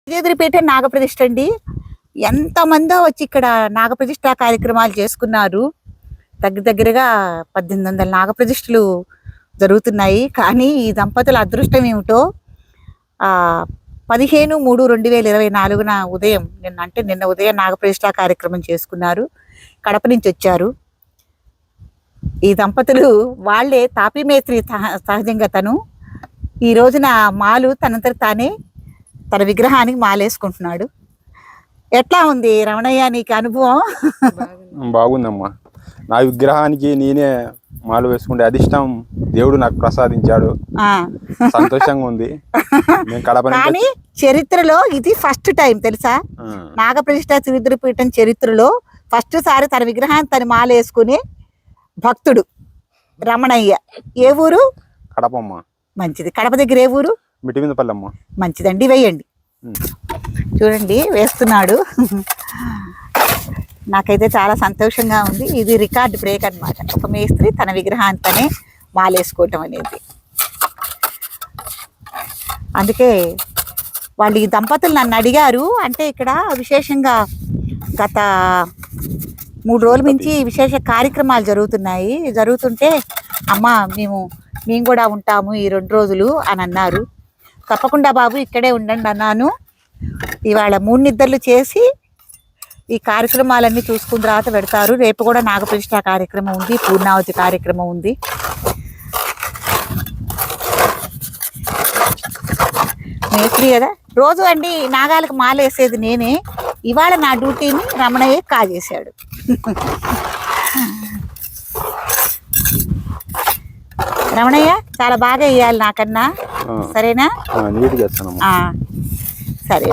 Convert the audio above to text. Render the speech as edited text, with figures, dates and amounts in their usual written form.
విజయదురిపేట నాగప్రతిష్ఠ అండి. ఎంతమందో వచ్చి ఇక్కడ నాగప్రతిష్ఠ కార్యక్రమాలు చేసుకున్నారు. దగ్గరగా 1800 నాగప్రతిష్ఠలు జరుగుతున్నాయి. కానీ ఈ దంపతుల అదృష్టం ఏమిటో 15/3/2024 ఉదయం నిన్న ఉదయం నాగప్రతిష్ఠ కార్యక్రమం చేసుకున్నారు. కడప నుంచి వచ్చారు ఈ దంపతులు. వాళ్ళే తాపీ మేస్త్రి సహజంగా. తను ఈ రోజున మాలు తనంతట తానే తన విగ్రహానికి మాలేసుకుంటున్నాడు. ఎట్లా ఉంది రమణయ్య నీకు అనుభవం? బాగుందమ్మా. నా విగ్రహానికి నేనే మాలు వేసుకుంటే అదిష్టం దేవుడు నాకు ప్రసాదించాడు. సంతోషంగా ఉంది. కానీ చరిత్రలో ఇది ఫస్ట్ టైం తెలుసా? నాగప్రతిష్ఠ విజయదురిపీఠం చరిత్రలో ఫస్ట్ సారి తన విగ్రహాన్ని తను మాలేసుకునే భక్తుడు రమణయ్య. ఏ ఊరు? కడపమ్మ. మంచిది. కడప దగ్గర ఏ ఊరు? మిటిమిందపల్లమ్మ. మంచిదండి, వేయండి. చూడండి వేస్తున్నాడు. నాకైతే చాలా సంతోషంగా ఉంది. ఇది రికార్డ్ బ్రేక్ అన్నమాట. ఒక మేస్త్రి తన విగ్రహాన్ని తనే మాలేసుకోవటం అనేది. అందుకే వాళ్ళు ఈ దంపతులు నన్ను అడిగారు. అంటే ఇక్కడ విశేషంగా గత 3 రోజుల నుంచి విశేష కార్యక్రమాలు జరుగుతుంటే అమ్మ మేము కూడా ఉంటాము ఈ 2 రోజులు అని అన్నారు. తప్పకుండా బాబు ఇక్కడే ఉండండి అన్నాను. ఇవాళ 3 నిద్రలు చేసి ఈ కార్యక్రమాలన్నీ చూసుకున్న తర్వాత పెడతారు. రేపు కూడా నాగప్రతిష్ఠ కార్యక్రమం ఉంది, పూర్ణావతి కార్యక్రమం ఉంది. మేస్త్రి కదా రోజు అండి నాగాలకు మాలేసేది నేనే. ఇవాళ నా డ్యూటీని రమణయ్య కాజేశాడు. రమణయ్య చాలా బాగా వేయాలి నాకన్నా, సరేనా? నీట్గా సరే.